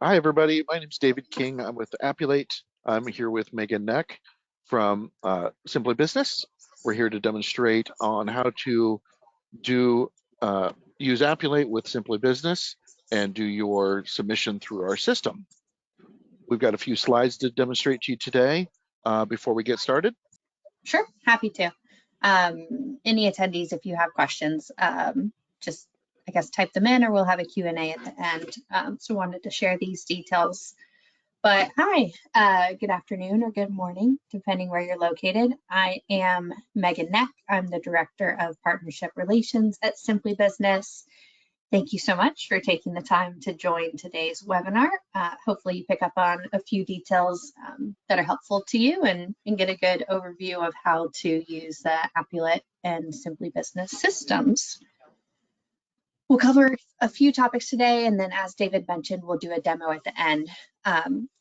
Hi, everybody. My name is David King. I'm with Appulate. I'm here with Megan Neck from Simply Business. We're here to demonstrate on how to do use Appulate with Simply Business and do your submission through our system. We've got a few slides to demonstrate to you today before we get started. Sure, happy to. Any attendees, if you have questions, just, I guess, type them in or we'll have a Q&A at the end. So wanted to share these details. But hi, good afternoon or good morning, depending where you're located. I am Megan Neck. I'm the Director of Partnership Relations at Simply Business. Thank you so much for taking the time to join today's webinar. Hopefully you pick up on a few details that are helpful to you and get a good overview of how to use the Appulate and Simply Business systems. We'll cover a few topics today, and then as David mentioned, we'll do a demo at the end.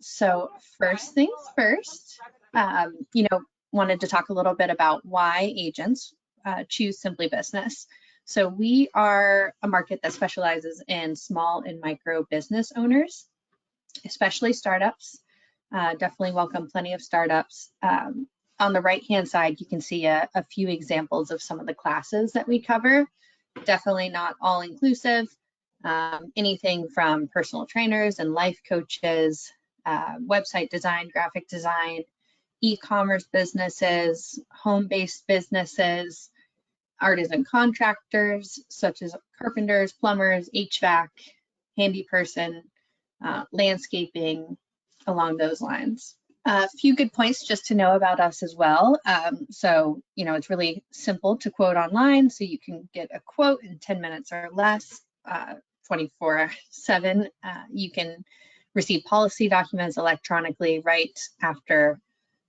So first things first, wanted to talk a little bit about why agents choose Simply Business. So we are a market that specializes in small and micro business owners, especially startups. Definitely welcome plenty of startups. On the right-hand side, you can see a few examples of some of the classes that we cover. Definitely not all inclusive. Anything from personal trainers and life coaches, website design, graphic design, e-commerce businesses, home-based businesses, artisan contractors such as carpenters, plumbers, HVAC, handy person, landscaping, along those lines. A few good points just to know about us as well. So, it's really simple to quote online, so you can get a quote in 10 minutes or less, 24/7. You can receive policy documents electronically right after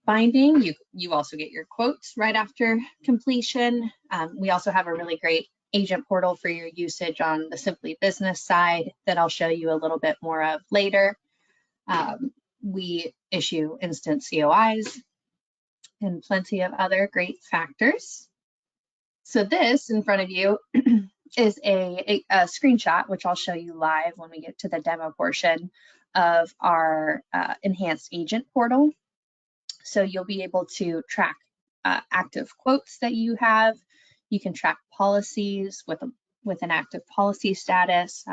binding. You also get your quotes right after completion. We also have a really great agent portal for your usage on the Simply Business side that I'll show you a little bit more of later. We issue instant COIs and plenty of other great factors. So this in front of you is a screenshot, which I'll show you live when we get to the demo portion of our enhanced agent portal. So you'll be able to track active quotes that you have. You can track policies with an active policy status.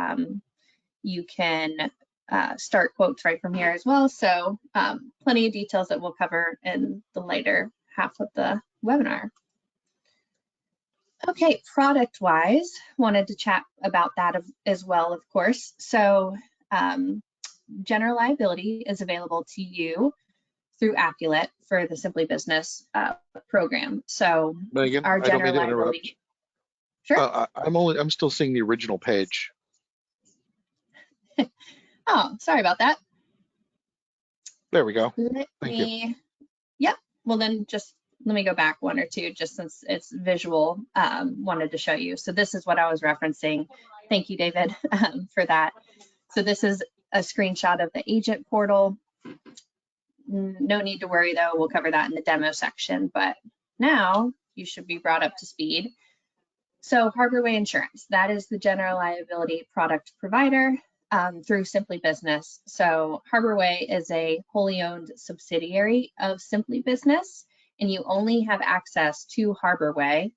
You can start quotes right from here as well. So plenty of details that we'll cover in the later half of the webinar. Okay, product-wise, wanted to chat about that as well, of course. So general liability is available to you through Appulate for the Simply Business program. So Megan, our general liability. Sure. I'm still seeing the original page. Oh, sorry about that. There we go. Thank you. Yep. Well, then just let me go back one or two, just since it's visual. Wanted to show you. So this is what I was referencing. Thank you, David, for that. So this is a screenshot of the agent portal. No need to worry though, we'll cover that in the demo section, but now you should be brought up to speed. So Harborway Insurance, that is the general liability product provider through Simply Business. So Harborway is a wholly owned subsidiary of Simply Business, and you only have access to Harborway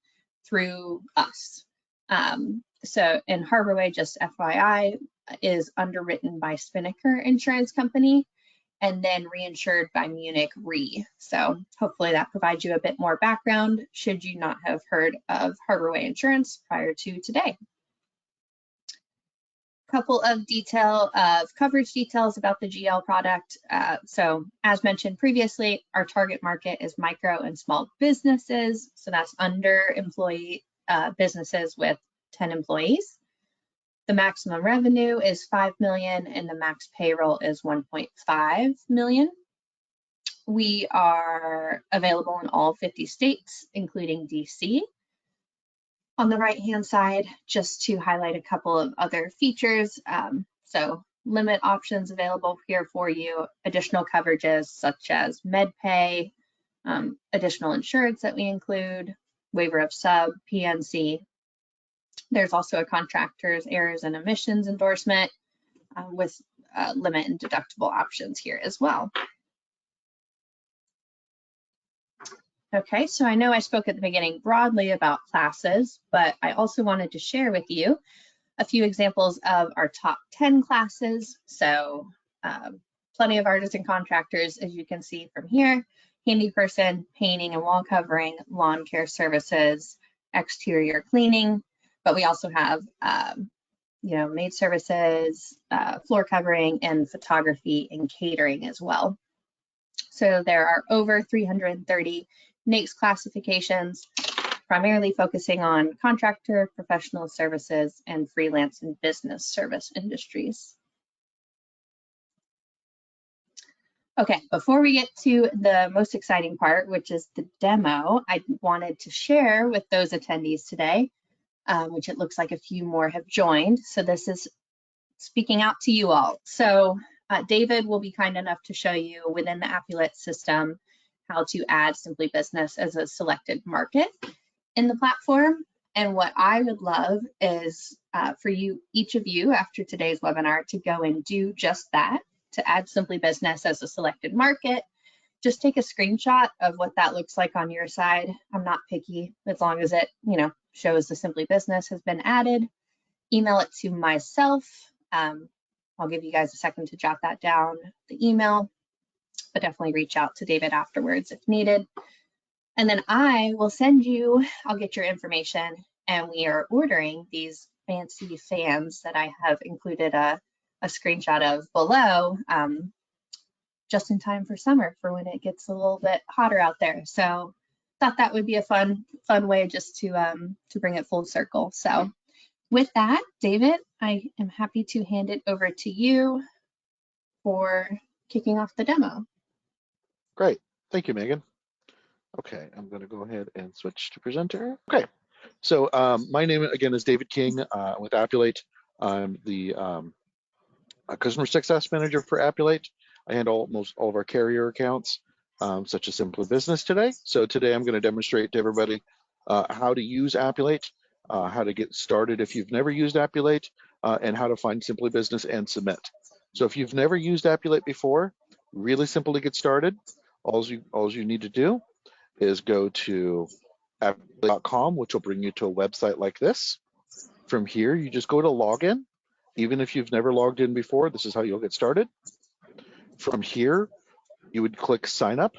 through us. And Harborway, just FYI, is underwritten by Spinnaker Insurance Company, and then reinsured by Munich Re. So hopefully that provides you a bit more background should you not have heard of Harborway Insurance prior to today. Couple of coverage details about the GL product. So as mentioned previously, our target market is micro and small businesses. So that's under employee businesses with 10 employees. The maximum revenue is 5 million and the max payroll is 1.5 million. We are available in all 50 states, including DC. On the right-hand side, just to highlight a couple of other features. So limit options available here for you, additional coverages such as MedPay, additional insurance that we include, waiver of sub, PNC. There's also a contractor's errors and omissions endorsement with limit and deductible options here as well. Okay, so I know I spoke at the beginning broadly about classes, but I also wanted to share with you a few examples of our top 10 classes. So plenty of artisan contractors, as you can see from here: handy person, painting and wall covering, lawn care services, exterior cleaning, but we also have maid services, floor covering, and photography and catering as well. So there are over 330 NAICS classifications, primarily focusing on contractor, professional services, and freelance and business service industries. Okay, before we get to the most exciting part, which is the demo, I wanted to share with those attendees today, which it looks like a few more have joined. So this is speaking out to you all. So David will be kind enough to show you within the Appulate system how to add Simply Business as a selected market in the platform. And what I would love is for you, each of you after today's webinar, to go and do just that, to add Simply Business as a selected market. Just take a screenshot of what that looks like on your side. I'm not picky, as long as it, shows the Simply Business has been added. Email it to myself. I'll give you guys a second to jot that down, the email, but definitely reach out to David afterwards if needed. And then I'll get your information, and we are ordering these fancy fans that I have included a screenshot of below, just in time for summer, for when it gets a little bit hotter out there. So thought that would be a fun way just to bring it full circle. So with that, David, I am happy to hand it over to you for kicking off the demo. Great. Thank you, Megan. Okay, I'm going to go ahead and switch to presenter. Okay, so my name again is David King with Appulate. I'm the customer success manager for Appulate. I handle almost all of our carrier accounts, such as Simply Business today. So today I'm going to demonstrate to everybody how to use Appulate, how to get started if you've never used Appulate, and how to find Simply Business and submit. So if you've never used Appulate before, really simple to get started. All you need to do is go to appulate.com, which will bring you to a website like this. From here, you just go to login. Even if you've never logged in before, this is how you'll get started. From here, you would click sign up.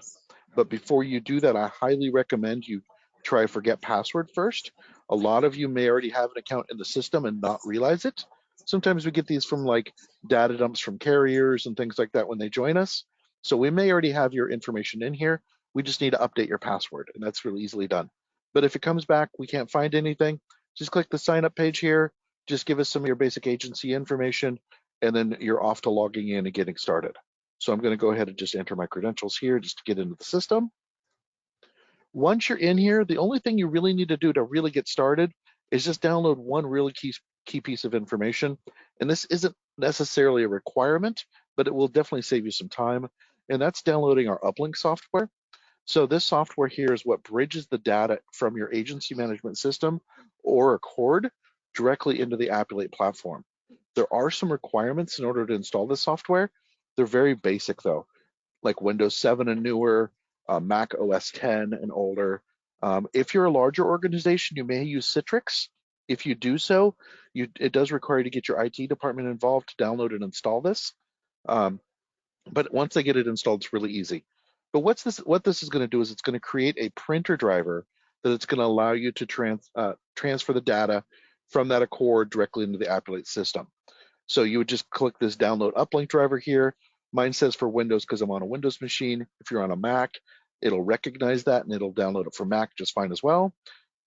But before you do that, I highly recommend you try forget password first. A lot of you may already have an account in the system and not realize it. Sometimes we get these from like data dumps from carriers and things like that when they join us. So we may already have your information in here. We just need to update your password, and that's really easily done. But if it comes back, we can't find anything, just click the sign up page here. Just give us some of your basic agency information, and then you're off to logging in and getting started. So I'm going to go ahead and just enter my credentials here just to get into the system. Once you're in here, the only thing you really need to do to really get started is just download one really key piece of information. And this isn't necessarily a requirement, but it will definitely save you some time. And that's downloading our Uplink software. So this software here is what bridges the data from your agency management system or Accord directly into the Appulate platform. There are some requirements in order to install this software. They're very basic though, like Windows 7 and newer, Mac OS 10 and older. If you're a larger organization, you may use Citrix. If you do so, it does require you to get your IT department involved to download and install this. But once they get it installed, it's really easy. But what this is going to do is it's going to create a printer driver that it's going to allow you to transfer the data from that Accord directly into the Appulate system. So you would just click this download uplink driver here. Mine says for Windows because I'm on a Windows machine. If you're on a Mac, it'll recognize that and it'll download it for Mac just fine as well.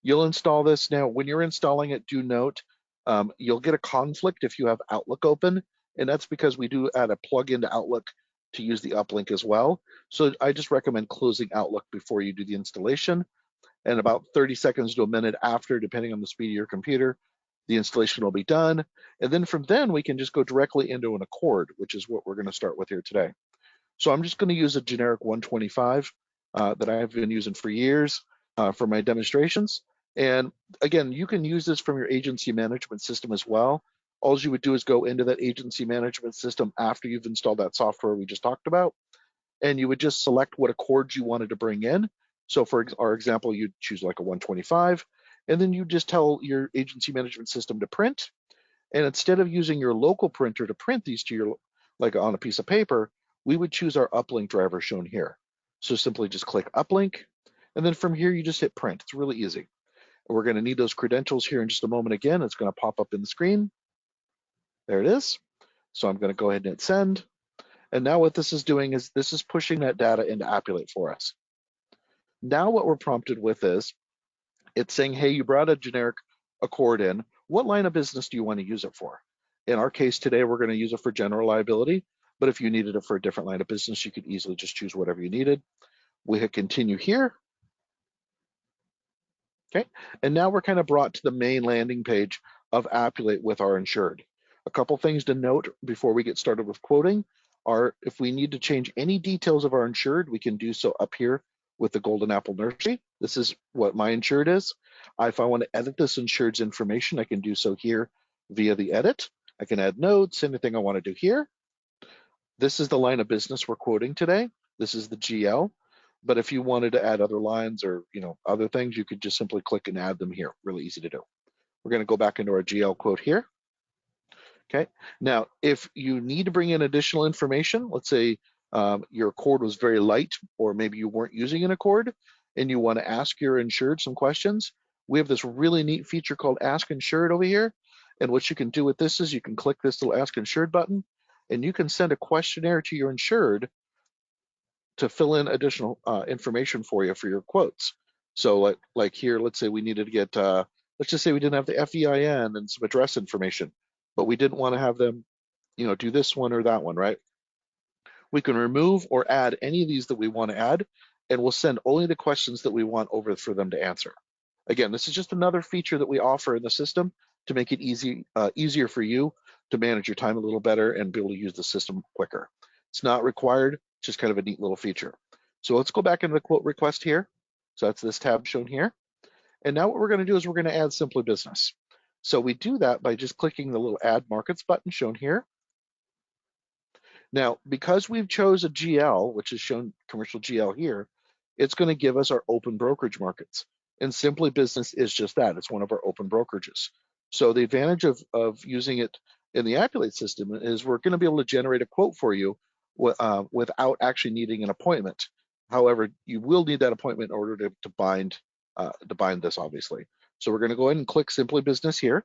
You'll install this. Now, when you're installing it, do note you'll get a conflict if you have Outlook open, and that's because we do add a plugin to Outlook to use the uplink as well. So I just recommend closing Outlook before you do the installation. And about 30 seconds to a minute after, depending on the speed of your computer, the installation will be done. And then from then, we can just go directly into an Accord, which is what we're going to start with here today. So I'm just going to use a generic 125 that I have been using for years for my demonstrations. And again, you can use this from your agency management system as well. all you would do is go into that agency management system after you've installed that software we just talked about, and you would just select what accords you wanted to bring in. So for our example, you'd choose like a 125, and then you just tell your agency management system to print. And instead of using your local printer to print these to your, like on a piece of paper, we would choose our uplink driver shown here. So simply just click uplink, and then from here you just hit print. It's really easy. We're going to need those credentials here in just a moment again. It's going to pop up in the screen. There it is. So I'm going to go ahead and hit send. And now what this is doing is this is pushing that data into Appulate for us. Now what we're prompted with is it's saying, hey, you brought a generic accord in. What line of business do you want to use it for? In our case today, we're going to use it for general liability. But if you needed it for a different line of business, you could easily just choose whatever you needed. We hit continue here. Okay, and now we're kind of brought to the main landing page of Appulate with our insured. A couple things to note before we get started with quoting are if we need to change any details of our insured, we can do so up here with the Golden Apple Nursery. This is what my insured is. If I want to edit this insured's information, I can do so here via the edit. I can add notes, anything I want to do here. This is the line of business we're quoting today. This is the GL. But if you wanted to add other lines or other things, you could just simply click and add them here. Really easy to do. We're going to go back into our GL quote here. Okay. Now, if you need to bring in additional information, let's say your accord was very light, or maybe you weren't using an accord, and you want to ask your insured some questions, we have this really neat feature called Ask Insured over here. And what you can do with this is you can click this little Ask Insured button, and you can send a questionnaire to your insured to fill in additional information for you for your quotes. So like here, let's say we needed to get, let's just say we didn't have the FEIN and some address information, but we didn't want to have them, do this one or that one, right? We can remove or add any of these that we want to add, and we'll send only the questions that we want over for them to answer. Again, this is just another feature that we offer in the system to make it easier for you to manage your time a little better and be able to use the system quicker. It's not required, just kind of a neat little feature. So let's go back into the quote request here. So that's this tab shown here. And now what we're going to do is we're going to add Simply Business. So we do that by just clicking the little Add Markets button shown here. Now, because we've chose a GL, which is shown commercial GL here, it's going to give us our open brokerage markets. And Simply Business is just that. It's one of our open brokerages. So the advantage of using it in the Appulate system is we're going to be able to generate a quote for you without actually needing an appointment. However, you will need that appointment in order to bind this, obviously. So we're going to go ahead and click Simply Business here.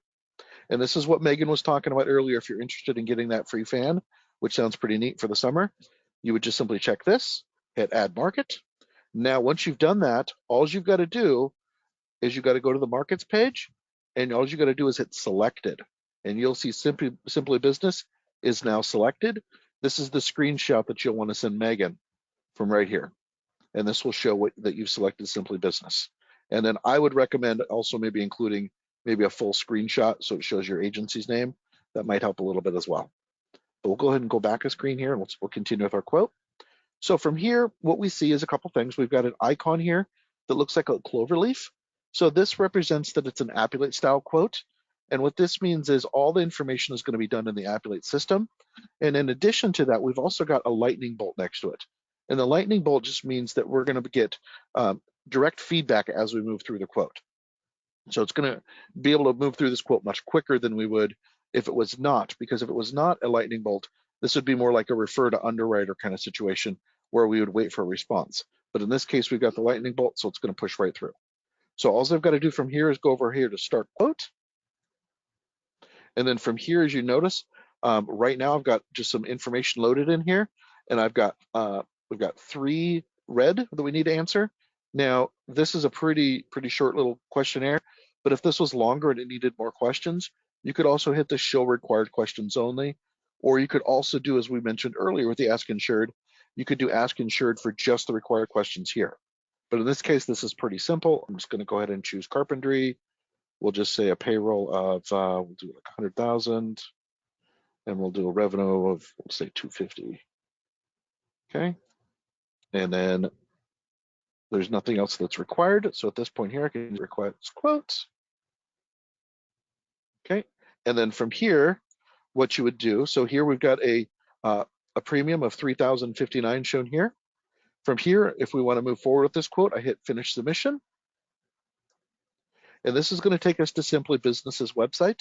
And this is what Megan was talking about earlier. If you're interested in getting that free fan, which sounds pretty neat for the summer, you would just simply check this, hit Add Market. Now, once you've done that, all you've got to do is you've got to go to the Markets page, and all you got to do is hit Selected. And you'll see Simply Business is now selected. This is the screenshot that you'll want to send Megan from right here. And this will show that you've selected Simply Business. And then I would recommend also maybe including maybe a full screenshot so it shows your agency's name. That might help a little bit as well. But we'll go ahead and go back a screen here, and we'll continue with our quote. So from here, what we see is a couple things. We've got an icon here that looks like a clover leaf. So this represents that it's an Appulate style quote. And what this means is all the information is going to be done in the Appulate system. And in addition to that, we've also got a lightning bolt next to it. And the lightning bolt just means that we're going to get direct feedback as we move through the quote. So it's going to be able to move through this quote much quicker than we would if it was not, because if it was not a lightning bolt, this would be more like a refer to underwriter kind of situation where we would wait for a response. But in this case, we've got the lightning bolt, so it's going to push right through. So all I've got to do from here is go over here to start quote. And then from here, as you notice, right now I've got just some information loaded in here, and we've got 3 red that we need to answer. Now, this is a pretty short little questionnaire, but if this was longer and it needed more questions, you could also hit the show required questions only, or you could also do, as we mentioned earlier with the Ask Insured, you could do Ask Insured for just the required questions here. But in this case, this is pretty simple. I'm just going to go ahead and choose carpentry. We'll just say a payroll of, we'll do like 100,000, and we'll do a revenue of, let's say 250. Okay. And then there's nothing else that's required. So at this point here, I can request quotes. Okay. And then from here, what you would do, so here we've got a premium of 3,059 shown here. From here, if we want to move forward with this quote, I hit finish submission. And this is going to take us to Simply Business's website.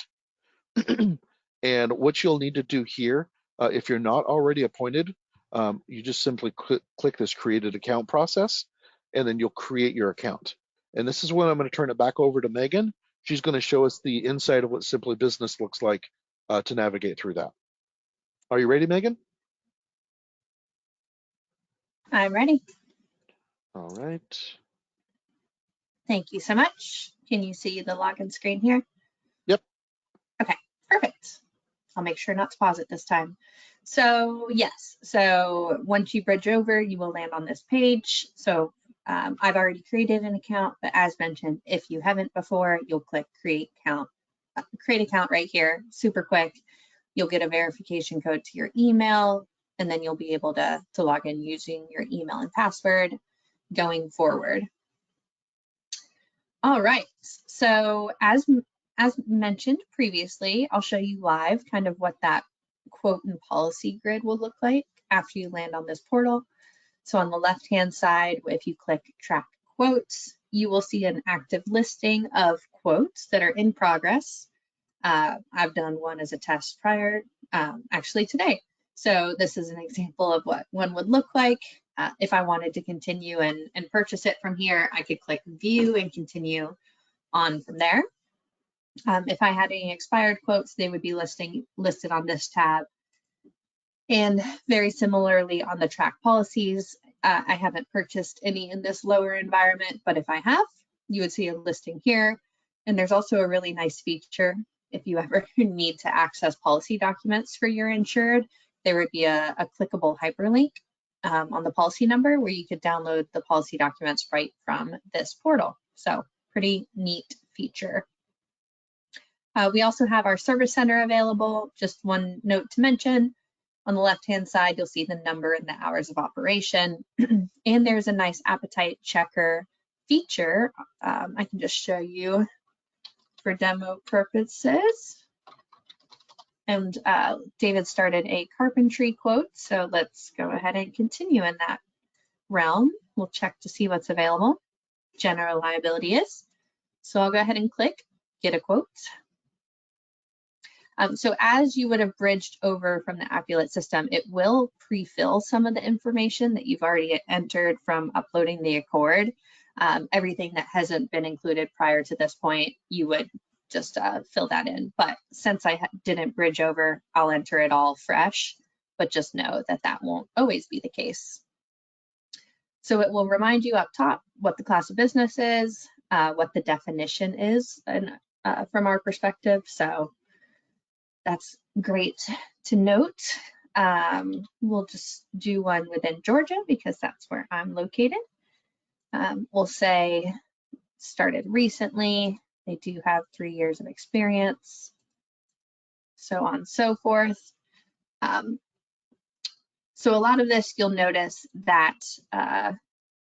And what you'll need to do here, if you're not already appointed, you just simply click this created account process, and then you'll create your account. And this is when I'm going to turn it back over to Megan. She's going to show us the inside of what Simply Business looks like to navigate through that. Are you ready, Megan? I'm ready. All right. Thank you so much. Can you see the login screen here? Yep. Okay, perfect. I'll make sure not to pause it this time. So yes, so once you bridge over, you will land on this page. So I've already created an account, but as mentioned, if you haven't before, you'll click create account right here, super quick. You'll get a verification code to your email, and then you'll be able to log in using your email and password going forward. All right, so as mentioned previously, I'll show you live kind of what that quote and policy grid will look like after you land on this portal. So on the left-hand side, if you click track quotes, you will see an active listing of quotes that are in progress. I've done one as a test prior, actually today. So this is an example of what one would look like. If I wanted to continue and purchase it from here, I could click view and continue on from there. If I had any expired quotes, they would be listed on this tab. And very similarly on the track policies, I haven't purchased any in this lower environment, but if I have, you would see a listing here. And there's also a really nice feature. If you ever need to access policy documents for your insured, there would be a clickable hyperlink on the policy number where you could download the policy documents right from this portal. So pretty neat feature. We also have our service center available. Just one note to mention, on the left-hand side, you'll see the number and the hours of operation. And there's a nice appetite checker feature. I can just show you for demo purposes. And David started a carpentry quote, so let's go ahead and continue in that realm. We'll check to see what's available. General liability is. So I'll go ahead and click get a quote. So as you would have bridged over from the Appulate system, it will pre-fill some of the information that you've already entered from uploading the Accord. Everything that hasn't been included prior to this point, you would just fill that in. But since I didn't bridge over, I'll enter it all fresh, but just know that that won't always be the case. So it will remind you up top what the class of business is, what the definition is and, from our perspective. So that's great to note. We'll just do one within Georgia because that's where I'm located. We'll say started recently. They do have 3 years of experience, so on and so forth. So a lot of this, you'll notice that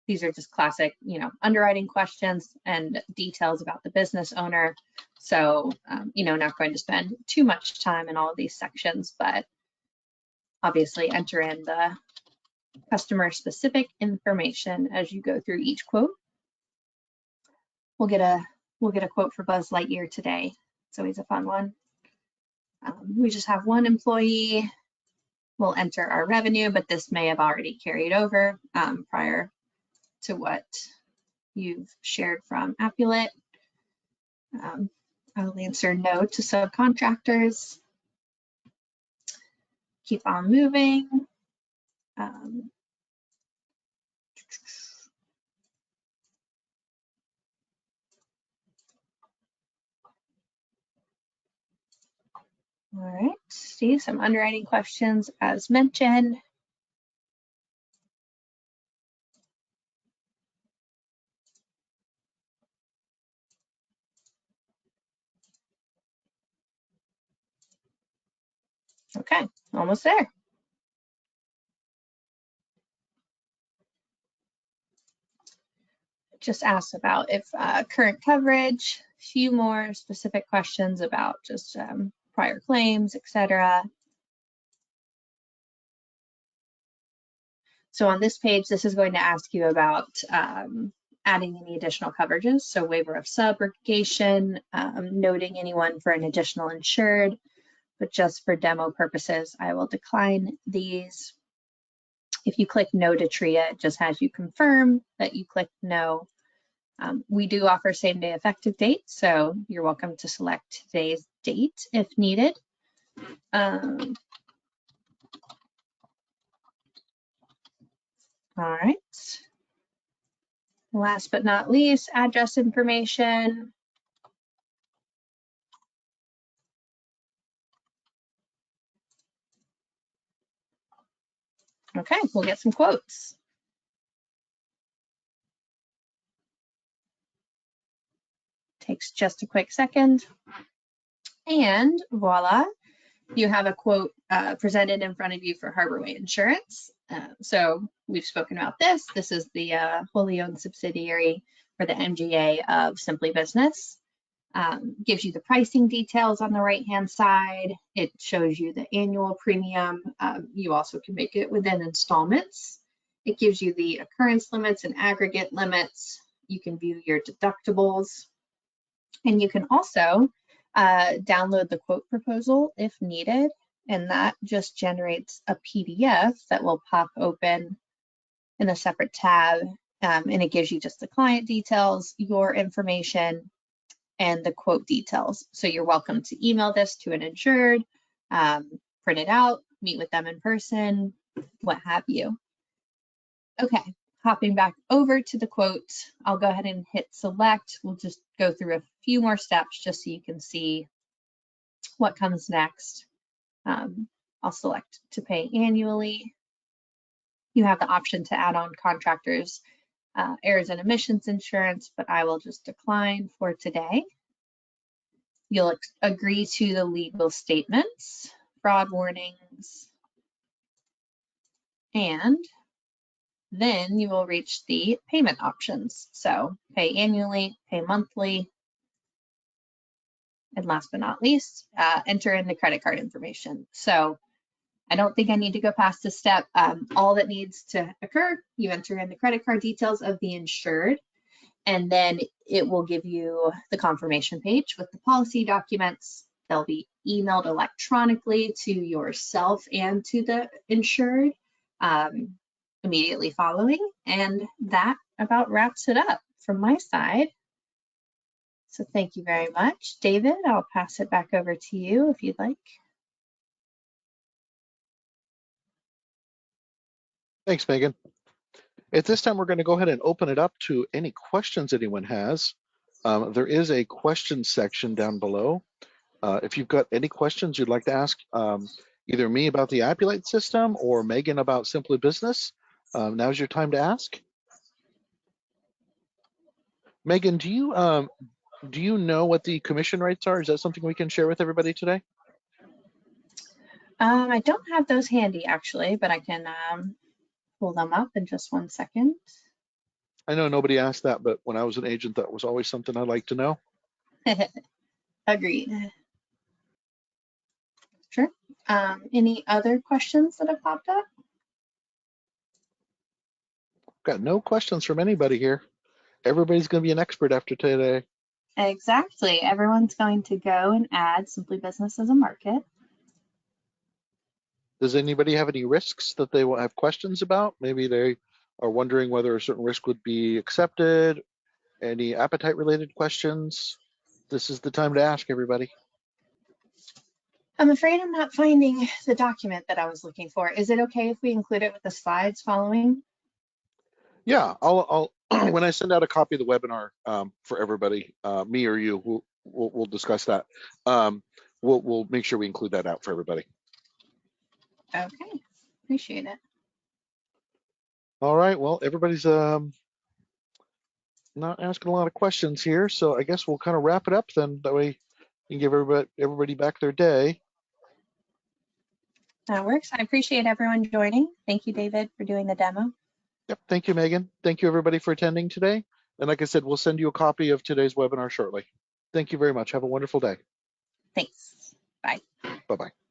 these are just classic, underwriting questions and details about the business owner. So, not going to spend too much time in all of these sections, but obviously enter in the customer specific information as you go through each quote. We'll get a quote for Buzz Lightyear today. It's always a fun one. We just have one employee. We'll enter our revenue, but this may have already carried over prior to what you've shared from Appulate. I'll answer no to subcontractors. Keep on moving. All right, see some underwriting questions as mentioned. Okay, almost there. Just asked about if current coverage, a few more specific questions about just prior claims, etc. So on this page, this is going to ask you about adding any additional coverages. So waiver of subrogation, noting anyone for an additional insured, but just for demo purposes, I will decline these. If you click no to TRIA, it just has you confirm that you clicked no. We do offer same day effective date, so you're welcome to select today's date if needed. All right. Last but not least, address information. Okay, we'll get some quotes. Takes just a quick second. And voila, you have a quote presented in front of you for Harborway Insurance. So we've spoken about this. This is the wholly owned subsidiary or the MGA of Simply Business. Gives you the pricing details on the right-hand side. It shows you the annual premium. You also can make it within installments. It gives you the occurrence limits and aggregate limits. You can view your deductibles. And you can also download the quote proposal if needed. And that just generates a PDF that will pop open in a separate tab. And it gives you just the client details, your information, and the quote details. So you're welcome to email this to an insured, print it out, meet with them in person, what have you. Okay, hopping back over to the quote, I'll go ahead and hit select. We'll just go through a few more steps just so you can see what comes next. I'll select to pay annually. You have the option to add on contractors, errors and emissions insurance, but I will just decline for today. You'll agree to the legal statements, fraud warnings, and then you will reach the payment options. So pay annually, pay monthly, and last but not least, enter in the credit card information. So I don't think I need to go past this step. All that needs to occur, you enter in the credit card details of the insured, and then it will give you the confirmation page with the policy documents. They'll be emailed electronically to yourself and to the insured immediately following. And that about wraps it up from my side. So thank you very much. David, I'll pass it back over to you if you'd like. Thanks, Megan. At this time, we're going to go ahead and open it up to any questions anyone has. There is a question section down below. If you've got any questions you'd like to ask either me about the Appulate system or Megan about Simply Business, now's your time to ask. Megan, do you know what the commission rates are? Is that something we can share with everybody today? I don't have those handy actually, but I can pull them up in just 1 second. I know nobody asked that, but when I was an agent, that was always something I'd like to know. Agreed. Sure. Any other questions that have popped up? Got no questions from anybody here. Everybody's going to be an expert after today. Exactly. Everyone's going to go and add Simply Business as a market. Does anybody have any risks that they will have questions about? Maybe they are wondering whether a certain risk would be accepted. Any appetite related questions? This is the time to ask everybody. I'm afraid I'm not finding the document that I was looking for. Is it okay if we include it with the slides following? Yeah, I'll when I send out a copy of the webinar for everybody, me or you, we'll discuss that. We'll make sure we include that out for everybody. Okay, appreciate it. All right, well, everybody's not asking a lot of questions here, so I guess we'll kind of wrap it up then. That way you can give everybody back their day. That works. I appreciate everyone joining. Thank you, David, for doing the demo. Yep, thank you, Megan. Thank you, everybody, for attending today. And like I said, we'll send you a copy of today's webinar shortly. Thank you very much. Have a wonderful day. Thanks. Bye. Bye-bye.